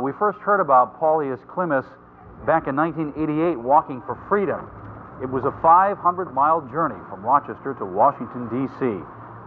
We first heard about Paulius Klimas back in 1988 walking for freedom. It was a 500-mile journey from Rochester to Washington, D.C.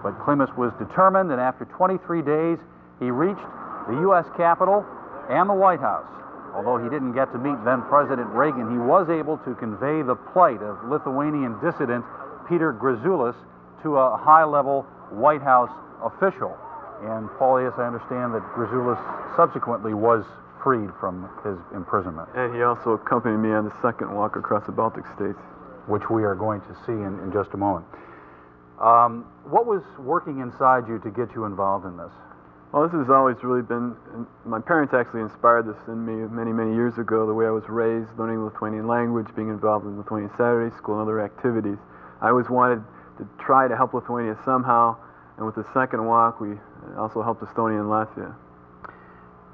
But Klimas was determined, and after 23 days, he reached the U.S. Capitol and the White House. Although he didn't get to meet then-President Reagan, he was able to convey the plight of Lithuanian dissident Peter Gražulis to a high-level White House official. And Paulius, I understand that Gražulis subsequently was freed from his imprisonment. And he also accompanied me on the second walk across the Baltic states, which we are going to see in just a moment. What was working inside you to get you involved in this? Well, this has always really been, my parents actually inspired this in me many, many years ago, the way I was raised, learning the Lithuanian language, being involved in Lithuanian Saturday School and other activities. I always wanted to try to help Lithuania somehow, and with the second walk, we also helped Estonia and Latvia.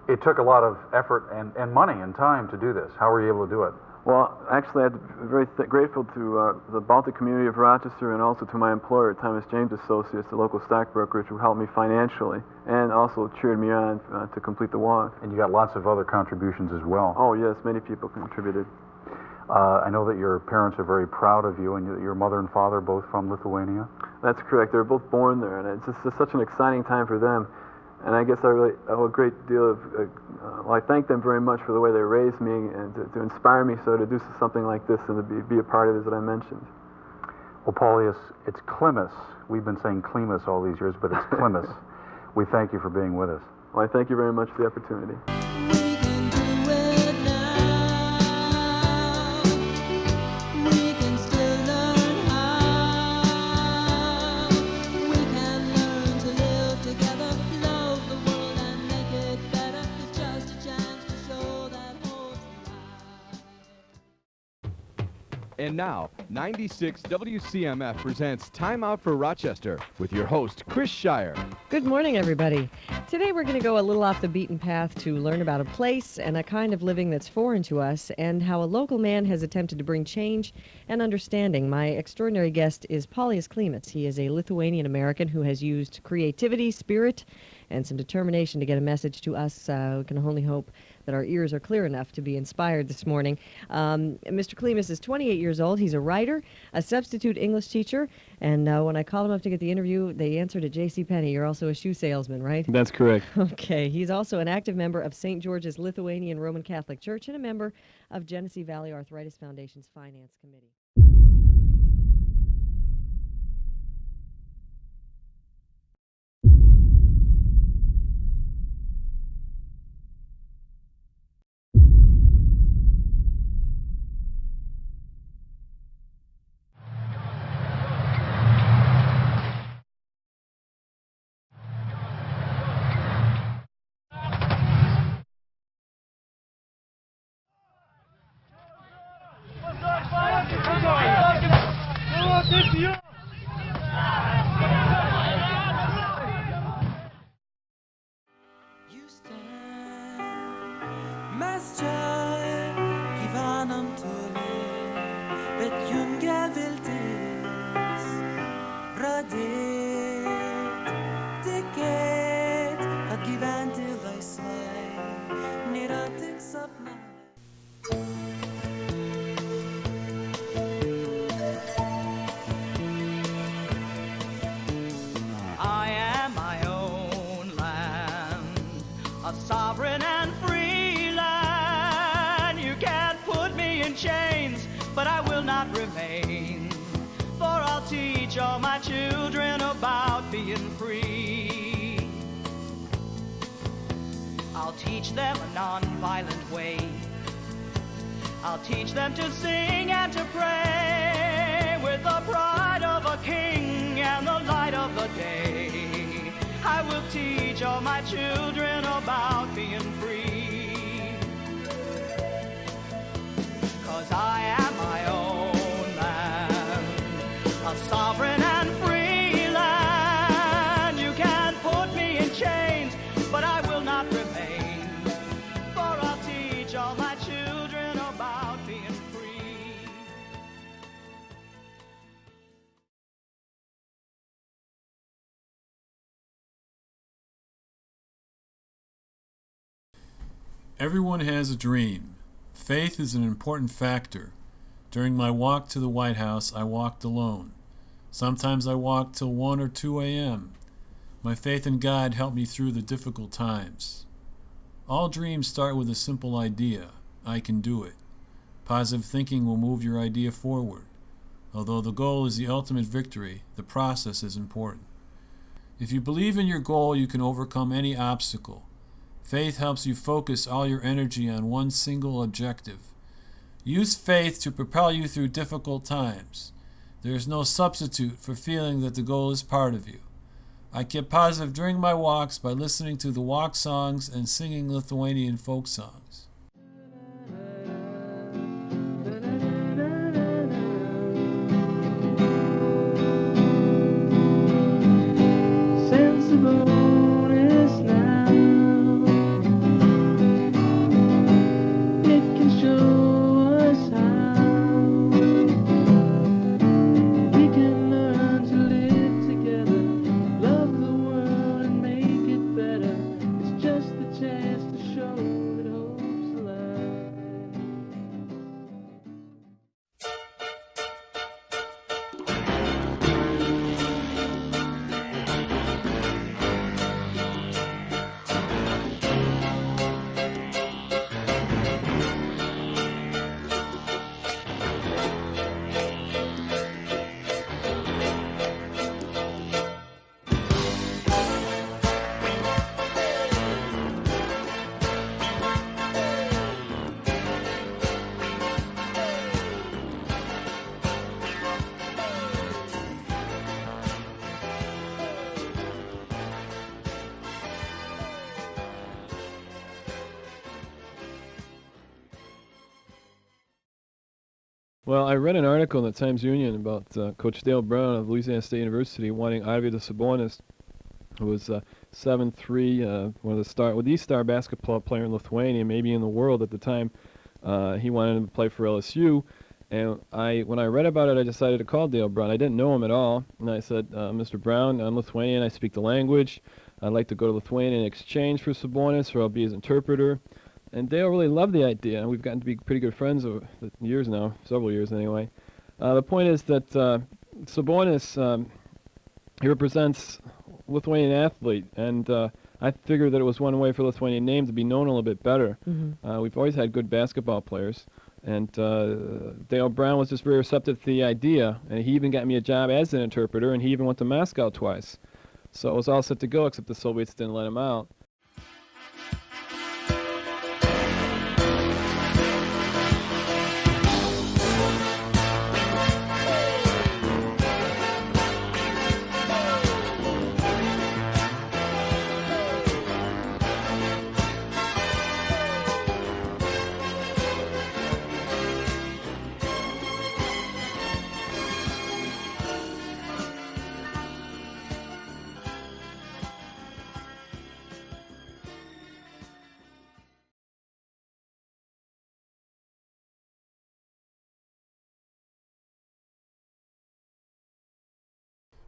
It took a lot of effort and money and time to do this. How were you able to do it? Well, actually, I'm very grateful to the Baltic community of Rochester and also to my employer, Thomas James Associates, the local stock brokerage, who helped me financially and also cheered me on to complete the walk. And you got lots of other contributions as well. Oh, yes, many people contributed. I know that your parents are very proud of you, and your mother and father both from Lithuania. That's correct. They were both born there, and it's just such an exciting time for them. And I guess I really owe a great deal of, well, I thank them very much for the way they raised me and to inspire me so to do something like this and to be a part of it, as I mentioned. Well, Paulius, it's Klimas. We've been saying Klimas all these years, but it's Klimas. We thank you for being with us. Well, I thank you very much for the opportunity. And now, 96 WCMF presents Time Out for Rochester with your host, Chris Shire. Good morning, everybody. Today we're going to go a little off the beaten path to learn about a place and a kind of living that's foreign to us and how a local man has attempted to bring change and understanding. My extraordinary guest is Paulius Klimas. He is a Lithuanian American who has used creativity, spirit, and some determination to get a message to us. We can only hope that our ears are clear enough to be inspired this morning. Mr. Klimas is 28 years old. He's a writer, a substitute English teacher, and when I called him up to get the interview, they answered at JCPenney. You're also a shoe salesman, right? That's correct. Okay. He's also an active member of St. George's Lithuanian Roman Catholic Church and a member of Genesee Valley Arthritis Foundation's Finance Committee. Sovereign and free land, you can't put me in chains, but I will not remain, for I'll teach all my children about being free. I'll teach them a non-violent way, I'll teach them to sing and to pray, with the pride of a king and the light of the day. I will teach all my children about being free, 'cause I am my own land, a sovereign and free land. You can't put Everyone has a dream. Faith is an important factor. During my walk to the White House, I walked alone. Sometimes I walked till 1 or 2 a.m. My faith in God helped me through the difficult times. All dreams start with a simple idea. I can do it. Positive thinking will move your idea forward. Although the goal is the ultimate victory, the process is important. If you believe in your goal, you can overcome any obstacle. Faith helps you focus all your energy on one single objective. Use faith to propel you through difficult times. There is no substitute for feeling that the goal is part of you. I kept positive during my walks by listening to the walk songs and singing Lithuanian folk songs. Well, I read an article in the Times-Union about Coach Dale Brown of Louisiana State University wanting Arvydas Sabonis, who was 7'3", one of the star basketball player in Lithuania, maybe in the world at the time. He wanted him to play for LSU, and when I read about it, I decided to call Dale Brown. I didn't know him at all, and I said, Mr. Brown, I'm Lithuanian, I speak the language. I'd like to go to Lithuania in exchange for Sabonis, or I'll be his interpreter. And Dale really loved the idea, and we've gotten to be pretty good friends over the years now, several years anyway. The point is that Sabonis, he represents Lithuanian athlete, and I figured that it was one way for Lithuanian name to be known a little bit better. Mm-hmm. We've always had good basketball players, and Dale Brown was just very receptive to the idea, and he even got me a job as an interpreter, and he even went to Moscow twice. So it was all set to go, except the Soviets didn't let him out.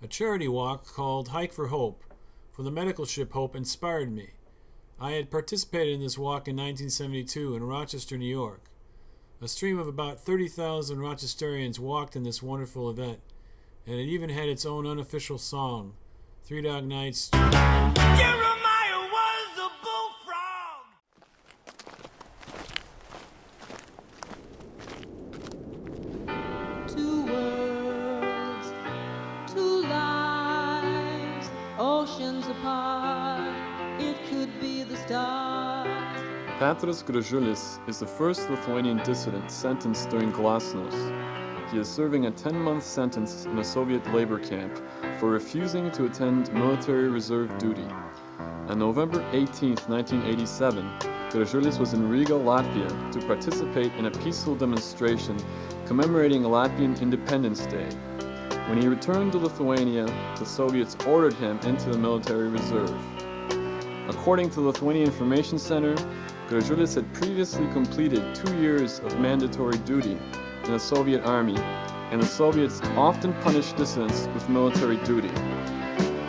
A charity walk called Hike for Hope for the medical ship Hope inspired me. I had participated in this walk in 1972 in Rochester, New York. A stream of about 30,000 Rochesterians walked in this wonderful event, and it even had its own unofficial song, Three Dog Nights. Jeremiah was a bullfrog. Two worlds, two lives, oceans apart, it could be the start. Petras Gražulis is the first Lithuanian dissident sentenced during Glasnost. He is serving a 10-month sentence in a Soviet labor camp for refusing to attend military reserve duty. On November 18, 1987, Gražulis was in Riga, Latvia, to participate in a peaceful demonstration commemorating Latvian Independence Day. When he returned to Lithuania, the Soviets ordered him into the military reserve. According to the Lithuanian Information Center, Gražulis had previously completed 2 years of mandatory duty in the Soviet army, and the Soviets often punished dissidents with military duty.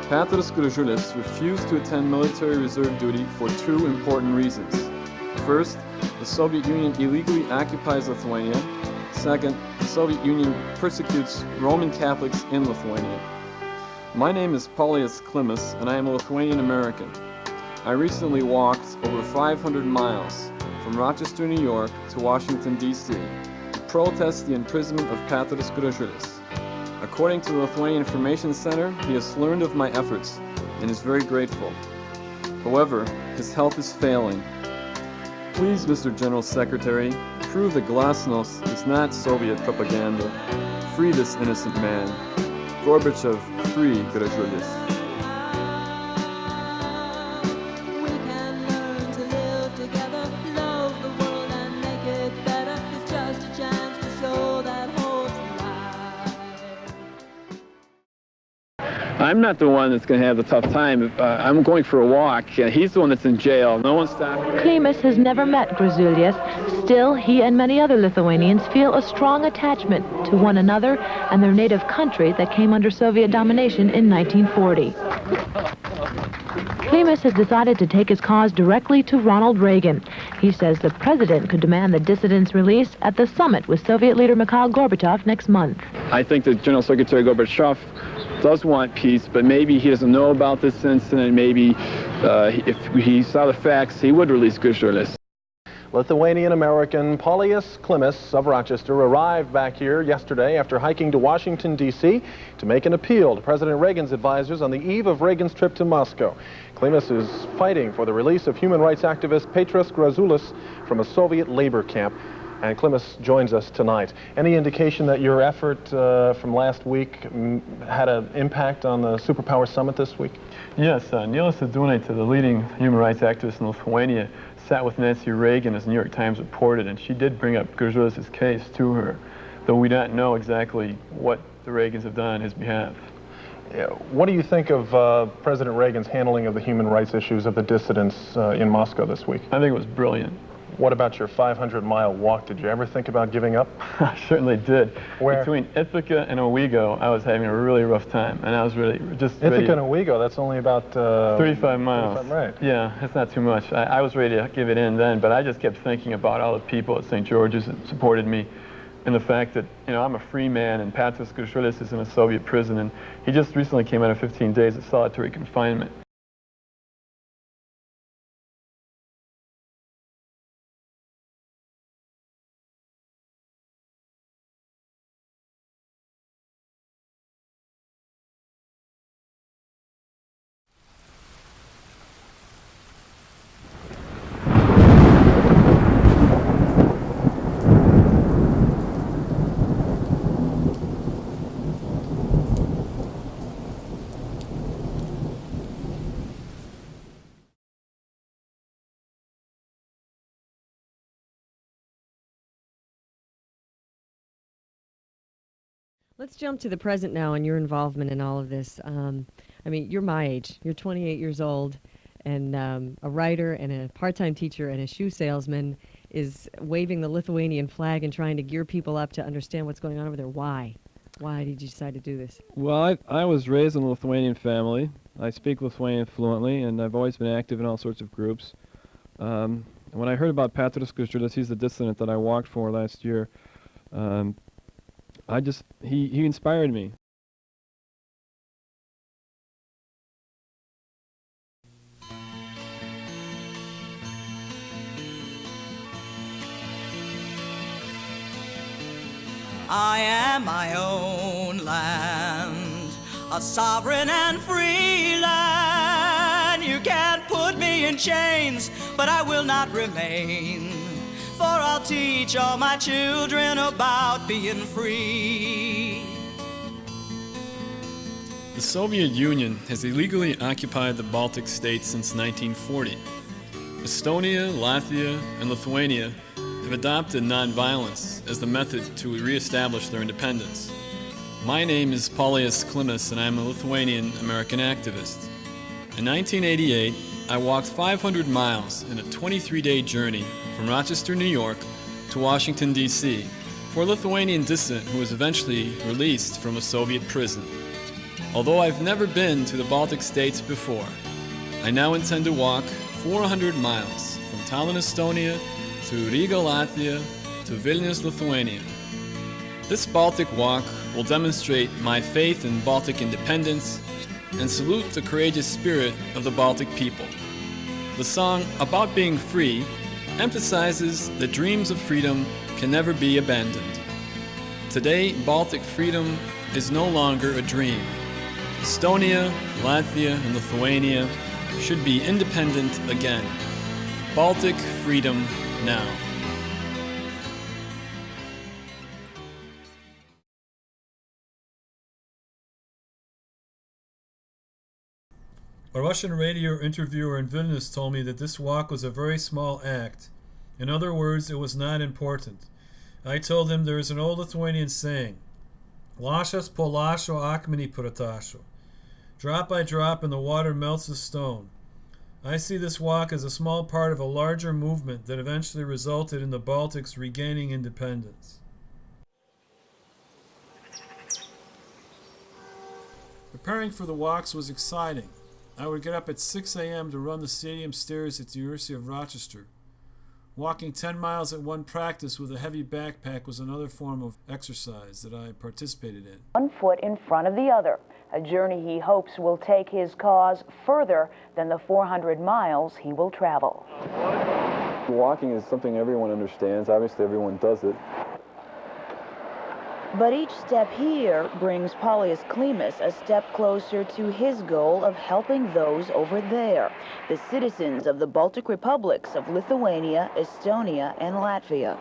Petras Gražulis refused to attend military reserve duty for 2 important reasons. First, the Soviet Union illegally occupies Lithuania. Second, the Soviet Union persecutes Roman Catholics in Lithuania. My name is Paulius Klimas, and I am a Lithuanian American. I recently walked over 500 miles from Rochester, New York to Washington, D.C. to protest the imprisonment of Paulius Klimas. According to the Lithuanian Information Center, he has learned of my efforts and is very grateful. However, his health is failing. Please, Mr. General Secretary, prove that Glasnost is not Soviet propaganda. Free this innocent man. Gorbachev, free Gražulis. We can learn to live together, love the world and make it better. It's just a chance to show that hope's alive. I'm not the one that's going to have the tough time. I'm going for a walk. He's the one that's in jail. No one stopped me. Klimas has never met Gražulis. Still, he and many other Lithuanians feel a strong attachment to one another and their native country that came under Soviet domination in 1940. Klimas has decided to take his cause directly to Ronald Reagan. He says the president could demand the dissidents' release at the summit with Soviet leader Mikhail Gorbachev next month. I think that General Secretary Gorbachev does want peace, but maybe he doesn't know about this incident. Maybe if he saw the facts, he would release Gražulis. Lithuanian-American Paulius Klimas of Rochester arrived back here yesterday after hiking to Washington, D.C. to make an appeal to President Reagan's advisors on the eve of Reagan's trip to Moscow. Klimas is fighting for the release of human rights activist Paulius Gražulis from a Soviet labor camp. And Klimas joins us tonight. Any indication that your effort from last week had an impact on the Superpower Summit this week? Yes, Nila Sadūnaitė, the leading human rights activist in Lithuania, sat with Nancy Reagan, as the New York Times reported, and she did bring up Gražulis' case to her, though we don't know exactly what the Reagans have done on his behalf. Yeah. What do you think of President Reagan's handling of the human rights issues of the dissidents in Moscow this week? I think it was brilliant. What about your 500-mile walk? Did you ever think about giving up? I certainly did. Where? Between Ithaca and Owego, I was having a really rough time, and I was really just Ithaca ready. and Owego, that's only about 35 miles. 35, right. Yeah, that's not too much. I was ready to give it in then, but I just kept thinking about all the people at St. George's that supported me, and the fact that, you know, I'm a free man, and Paulius Gražulis is in a Soviet prison, and he just recently came out of 15 days of solitary confinement. Let's jump to the present now and your involvement in all of this. I mean, you're my age. You're 28 years old, and a writer and a part-time teacher and a shoe salesman is waving the Lithuanian flag and trying to gear people up to understand what's going on over there. Why? Why did you decide to do this? Well, I was raised in a Lithuanian family. I speak Lithuanian fluently, and I've always been active in all sorts of groups. When I heard about Paulius Gražulis, he's the dissident that I walked for last year, he inspired me. I am my own land, a sovereign and free land. You can't put me in chains, but I will not remain. For I'll teach all my children about being free. The Soviet Union has illegally occupied the Baltic states since 1940. Estonia, Latvia, and Lithuania have adopted nonviolence as the method to reestablish their independence. My name is Paulius Klimas, and I'm a Lithuanian American activist. In 1988, I walked 500 miles in a 23-day journey from Rochester, New York to Washington, D.C. for a Lithuanian dissident who was eventually released from a Soviet prison. Although I've never been to the Baltic states before, I now intend to walk 400 miles from Tallinn, Estonia, through Riga, Latvia, to Vilnius, Lithuania. This Baltic walk will demonstrate my faith in Baltic independence and salute the courageous spirit of the Baltic people. The song About Being Free emphasizes that dreams of freedom can never be abandoned. Today, Baltic freedom is no longer a dream. Estonia, Latvia, and Lithuania should be independent again. Baltic freedom now. A Russian radio interviewer in Vilnius told me that this walk was a very small act. In other words, it was not important. I told him there is an old Lithuanian saying, Lašas po lašo akmenį pratašo. Drop by drop and the water melts the stone. I see this walk as a small part of a larger movement that eventually resulted in the Baltics regaining independence. Preparing for the walks was exciting. I would get up at 6 a.m. to run the stadium stairs at the University of Rochester. Walking 10 miles at one practice with a heavy backpack was another form of exercise that I participated in. 1 foot in front of the other, a journey he hopes will take his cause further than the 400 miles he will travel. Walking is something everyone understands. Obviously, everyone does it. But each step here brings Paulius Klimas a step closer to his goal of helping those over there, the citizens of the Baltic republics of Lithuania, Estonia, and Latvia.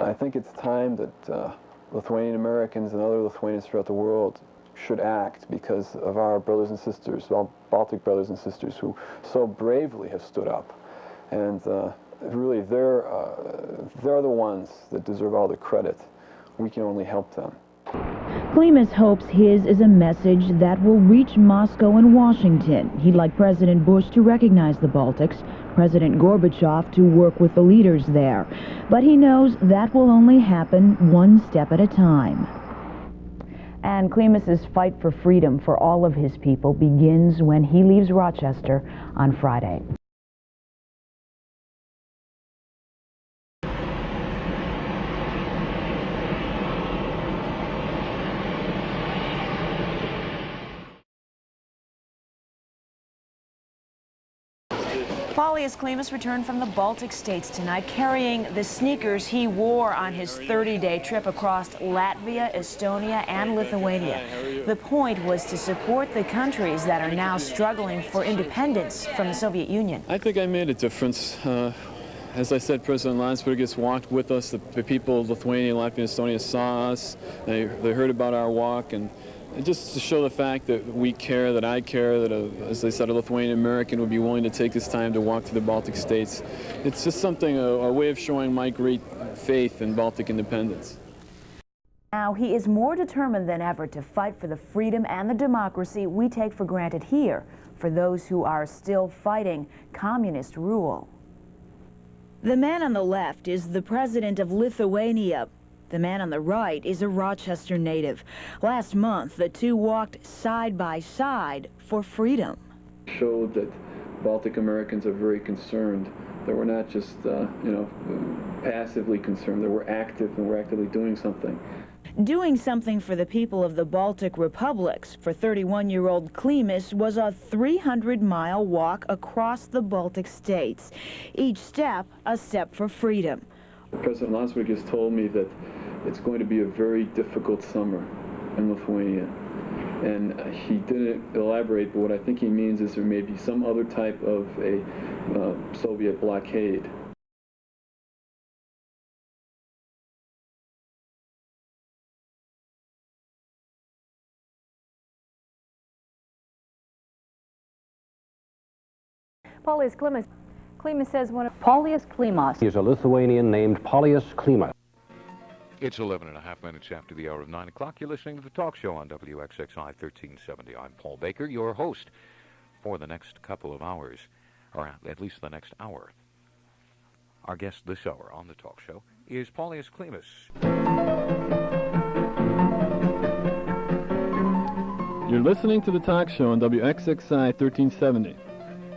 I think it's time that Lithuanian Americans and other Lithuanians throughout the world should act because of our brothers and sisters, all Baltic brothers and sisters who so bravely have stood up. And really, they're the ones that deserve all the credit. We can only help them. Klimas hopes his is a message that will reach Moscow and Washington. He'd like President Bush to recognize the Baltics, President Gorbachev to work with the leaders there. But he knows that will only happen one step at a time. And Klimas's fight for freedom for all of his people begins when he leaves Rochester on Friday. Paulius Klimas returned from the Baltic states tonight carrying the sneakers he wore on his 30-day trip across Latvia, Estonia, and Lithuania. The point was to support the countries that are now struggling for independence from the Soviet Union. I think I made a difference. As I said, President Landsbergis walked with us. The people of Lithuania, Latvia, and Estonia saw us. They heard about our walk, and just to show the fact that we care, that I care, that, as I said, a Lithuanian American would be willing to take this time to walk to the Baltic states. It's just something, a way of showing my great faith in Baltic independence. Now he is more determined than ever to fight for the freedom and the democracy we take for granted here, for those who are still fighting communist rule. The man on the left is the president of Lithuania. The man on the right is a Rochester native. Last month, the two walked side by side for freedom. Showed that Baltic Americans are very concerned. That we're not just, passively concerned. That we're active and we're actively doing something. Doing something for the people of the Baltic republics for 31-year-old Klimas was a 300-mile walk across the Baltic states. Each step, a step for freedom. President Landsbergis told me that it's going to be a very difficult summer in Lithuania. And he didn't elaborate, but what I think he means is there may be some other type of a Soviet blockade. Paulius Klimas. Klimas says one of Paulius Klimas. He is a Lithuanian named Paulius Klimas. It's 11 and a half minutes after the hour of 9 o'clock. You're listening to The Talk Show on WXXI 1370. I'm Paul Baker, your host for the next couple of hours, or at least the next hour. Our guest this hour on The Talk Show is Paulius Klimas. You're listening to The Talk Show on WXXI 1370.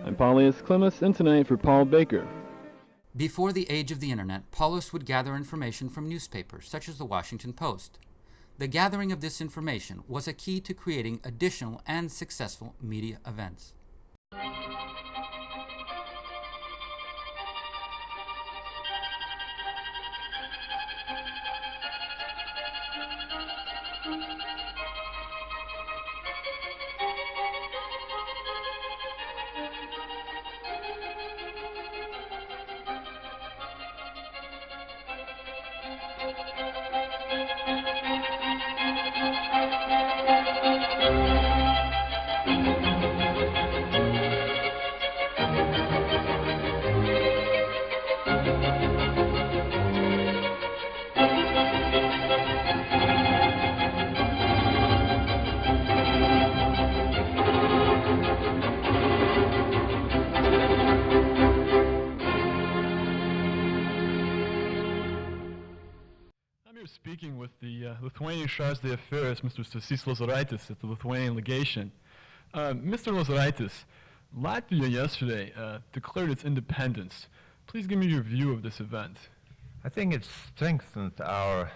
I'm Paulius Klimas, and tonight for Paul Baker. Before the age of the internet, Paulius would gather information from newspapers, such as the Washington Post. The gathering of this information was a key to creating additional and successful media events. Speaking with the Lithuanian Charge d'Affaires, Mr. Stasys Lozoraitis at the Lithuanian legation. Mr. Lozoraitis, Latvia yesterday declared its independence. Please give me your view of this event. I think it strengthened our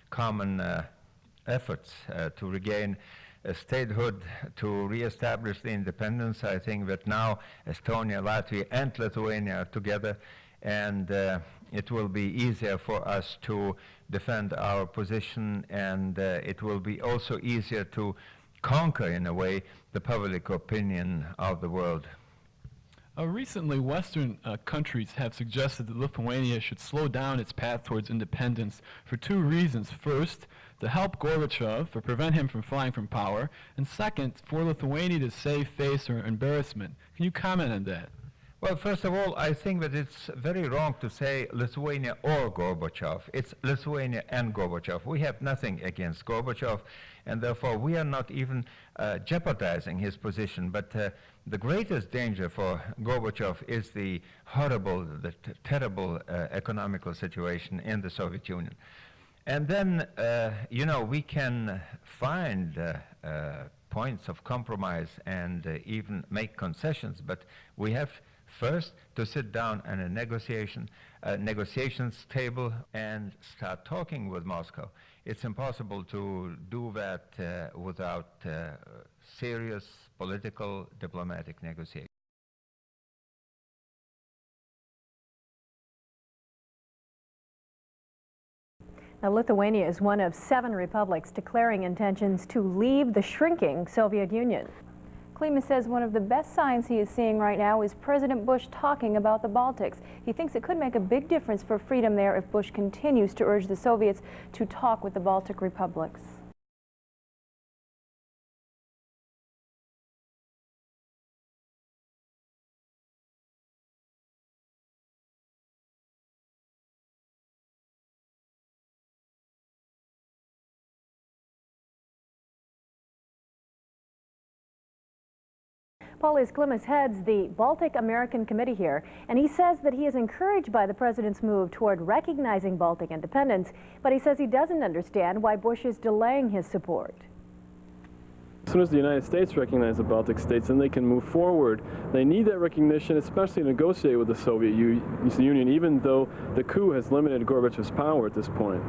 common efforts to regain statehood, to reestablish the independence. I think that now Estonia, Latvia, and Lithuania are together, and it will be easier for us to defend our position, and it will be also easier to conquer, in a way, the public opinion of the world. Recently, Western countries have suggested that Lithuania should slow down its path towards independence for two reasons. First, to help Gorbachev or prevent him from flying from power, and second, for Lithuania to save face or embarrassment. Can you comment on that? Well, first of all, I think that it's very wrong to say Lithuania or Gorbachev. It's Lithuania and Gorbachev. We have nothing against Gorbachev, and therefore we are not even jeopardizing his position. But the greatest danger for Gorbachev is the horrible, terrible economical situation in the Soviet Union. And then, you know, we can find points of compromise and even make concessions, but we have first to sit down at a negotiations table and start talking with Moscow. It's impossible to do that without serious political, diplomatic negotiations. Now, Lithuania is one of 7 republics declaring intentions to leave the shrinking Soviet Union. Klimas says one of the best signs he is seeing right now is President Bush talking about the Baltics. He thinks it could make a big difference for freedom there if Bush continues to urge the Soviets to talk with the Baltic republics. Paulius Klimas heads the Baltic American Committee here, and he says that he is encouraged by the president's move toward recognizing Baltic independence, but he says he doesn't understand why Bush is delaying his support. As soon as the United States recognize the Baltic states, then they can move forward. They need that recognition, especially to negotiate with the Soviet Union, even though the coup has limited Gorbachev's power at this point.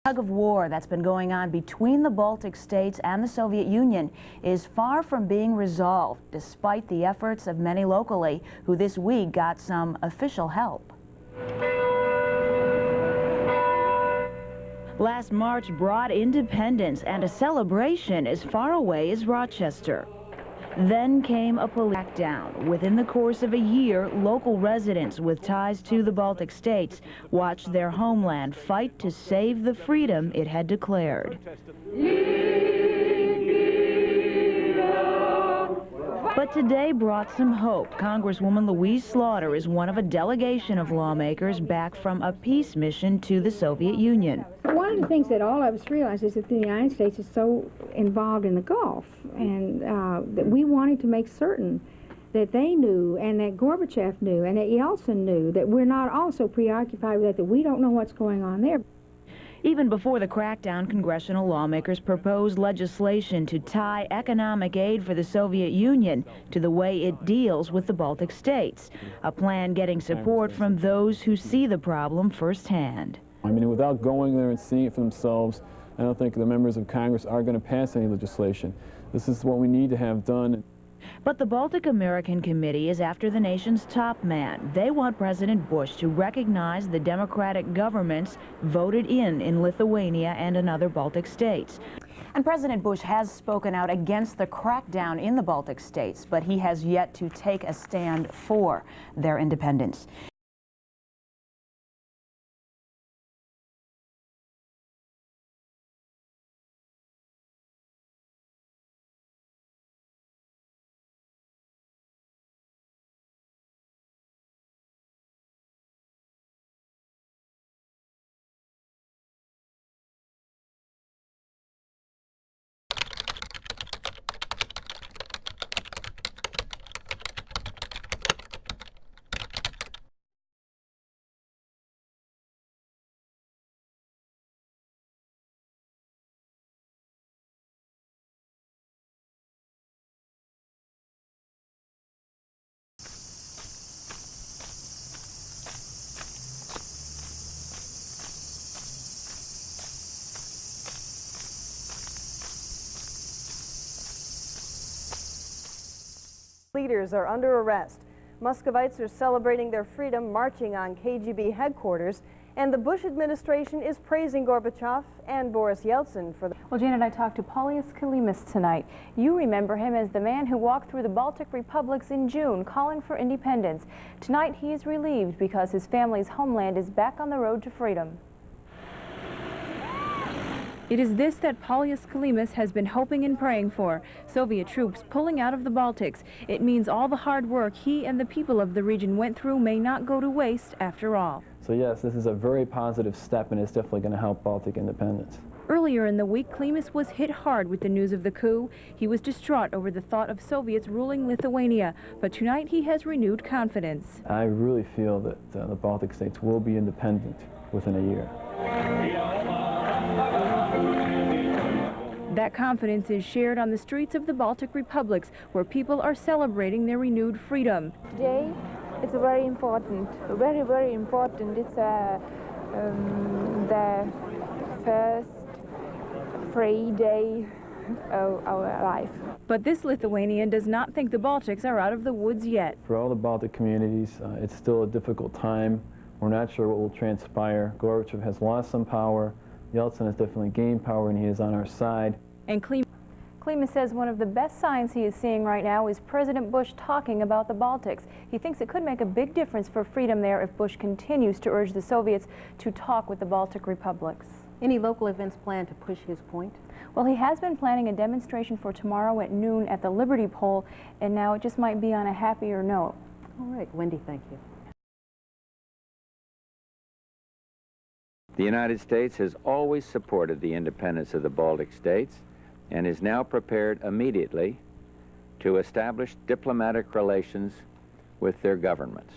Tug of war that's been going on between the Baltic states and the Soviet Union is far from being resolved, despite the efforts of many locally who this week got some official help. Last March brought independence and a celebration as far away as Rochester. Then came a police crackdown. Within the course of a year, local residents with ties to the Baltic states watched their homeland fight to save the freedom it had declared. But today brought some hope. Congresswoman Louise Slaughter is one of a delegation of lawmakers back from a peace mission to the Soviet Union. One of the things that all of us realize is that the United States is so involved in the Gulf, and that we wanted to make certain that they knew, and that Gorbachev knew, and that Yeltsin knew, that we're not also preoccupied with that we don't know what's going on there. Even before the crackdown, congressional lawmakers proposed legislation to tie economic aid for the Soviet Union to the way it deals with the Baltic states, a plan getting support from those who see the problem firsthand. I mean, without going there and seeing it for themselves, I don't think the members of Congress are going to pass any legislation. This is what we need to have done. But the Baltic American Committee is after the nation's top man. They want President Bush to recognize the democratic governments voted in Lithuania and in other Baltic states. And President Bush has spoken out against the crackdown in the Baltic states, but he has yet to take a stand for their independence. Leaders are under arrest. Muscovites are celebrating their freedom marching on KGB headquarters, and the Bush administration is praising Gorbachev and Boris Yeltsin for the... Well, Janet, I talked to Paulius Klimas tonight. You remember him as the man who walked through the Baltic republics in June, calling for independence. Tonight, he is relieved because his family's homeland is back on the road to freedom. It is this that Paulius Klimas has been hoping and praying for, Soviet troops pulling out of the Baltics. It means all the hard work he and the people of the region went through may not go to waste after all. So yes, this is a very positive step, and it's definitely going to help Baltic independence. Earlier in the week, Klimas was hit hard with the news of the coup. He was distraught over the thought of Soviets ruling Lithuania, but tonight he has renewed confidence. I really feel that the Baltic states will be independent within a year. That confidence is shared on the streets of the Baltic republics, where people are celebrating their renewed freedom. Today, it's very important, very, very important. It's the first free day of our life. But this Lithuanian does not think the Baltics are out of the woods yet. For all the Baltic communities, it's still a difficult time. We're not sure what will transpire. Gorbachev has lost some power. Yeltsin has definitely gained power, and he is on our side. And Klimas says one of the best signs he is seeing right now is President Bush talking about the Baltics. He thinks it could make a big difference for freedom there if Bush continues to urge the Soviets to talk with the Baltic republics. Any local events planned to push his point? Well, he has been planning a demonstration for tomorrow at noon at the Liberty Pole, and now it just might be on a happier note. All right, Wendy, thank you. The United States has always supported the independence of the Baltic states and is now prepared immediately to establish diplomatic relations with their governments.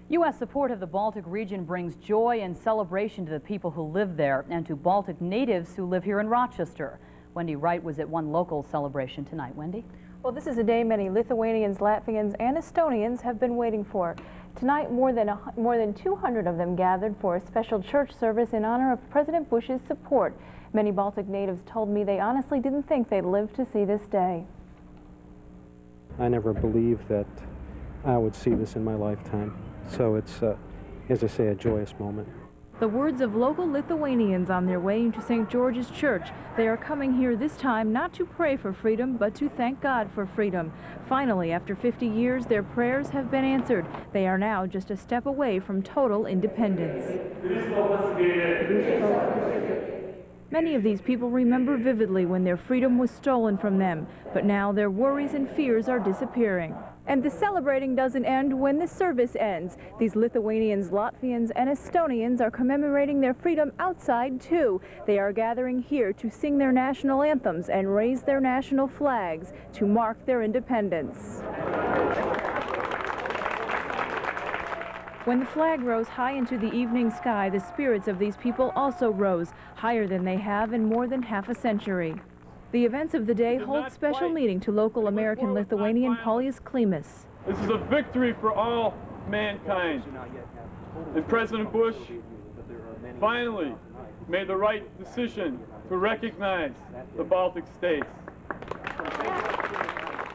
U.S. support of the Baltic region brings joy and celebration to the people who live there and to Baltic natives who live here in Rochester. Wendy Wright was at one local celebration tonight. Wendy? Well, this is a day many Lithuanians, Latvians, and Estonians have been waiting for. Tonight, more than 200 of them gathered for a special church service in honor of President Bush's support. Many Baltic natives told me they honestly didn't think they'd live to see this day. I never believed that I would see this in my lifetime. So it's, as I say, a joyous moment. The words of local Lithuanians on their way into St. George's Church. They are coming here this time not to pray for freedom, but to thank God for freedom. Finally, after 50 years, their prayers have been answered. They are now just a step away from total independence. Many of these people remember vividly when their freedom was stolen from them, but now their worries and fears are disappearing. And the celebrating doesn't end when the service ends. These Lithuanians, Latvians, and Estonians are commemorating their freedom outside, too. They are gathering here to sing their national anthems and raise their national flags to mark their independence. When the flag rose high into the evening sky, the spirits of these people also rose, higher than they have in more than half a century. The events of the day hold special meaning to local American Lithuanian Paulius Klimas. This is a victory for all mankind. And President Bush finally made the right decision to recognize the Baltic states.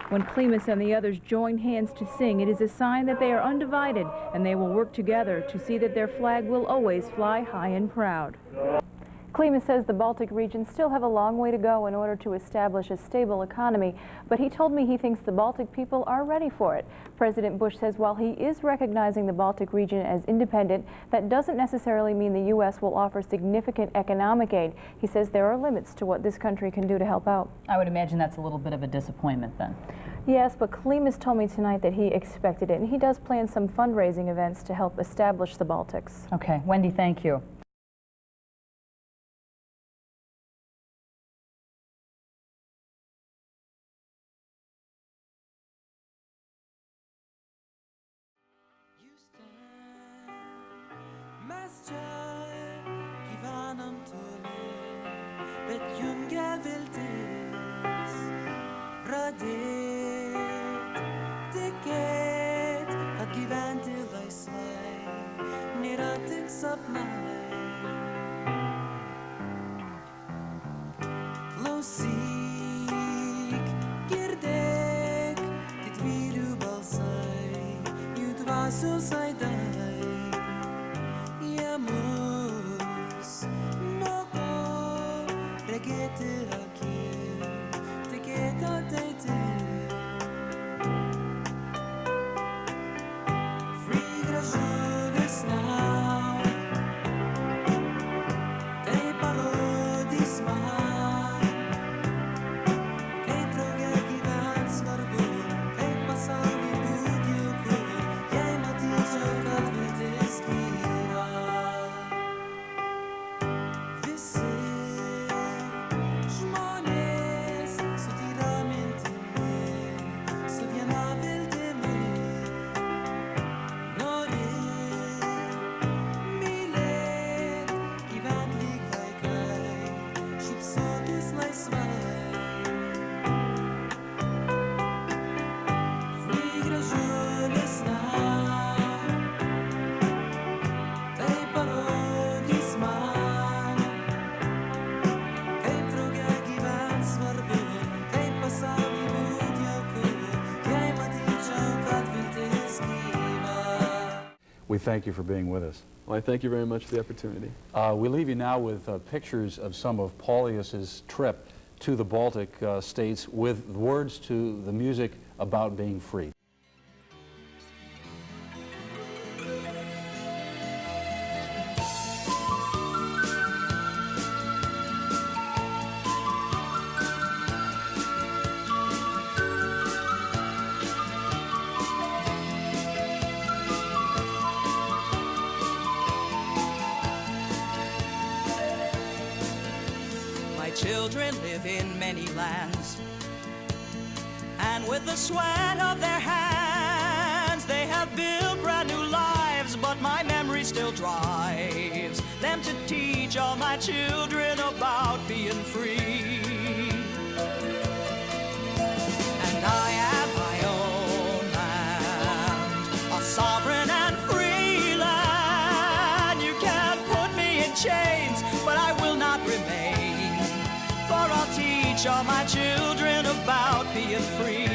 When Klimas and the others join hands to sing, it is a sign that they are undivided and they will work together to see that their flag will always fly high and proud. Klimas says the Baltic region still have a long way to go in order to establish a stable economy, but he told me he thinks the Baltic people are ready for it. President Bush says while he is recognizing the Baltic region as independent, that doesn't necessarily mean the U.S. will offer significant economic aid. He says there are limits to what this country can do to help out. I would imagine that's a little bit of a disappointment then. Yes, but Klimas told me tonight that he expected it, and he does plan some fundraising events to help establish the Baltics. Okay, Wendy, thank you. Klausyk, girdėk, didvyrių balsai, jų dvasios aidai, jie mus moko regėti akim, tikėti ateitį. Free gražulis now, tai parodys man. We thank you for being with us. Well, I thank you very much for the opportunity. We leave you now with pictures of some of Paulius's trip to the Baltic states with words to the music about being free. Children live in many lands, and with the sweat of their hands they have built brand new lives, but my memory still drives them to teach all my children about being free. And I am my own land, a sovereign and free land. You can't put me in chains, but I will not remain. For I'll teach all my children about being free.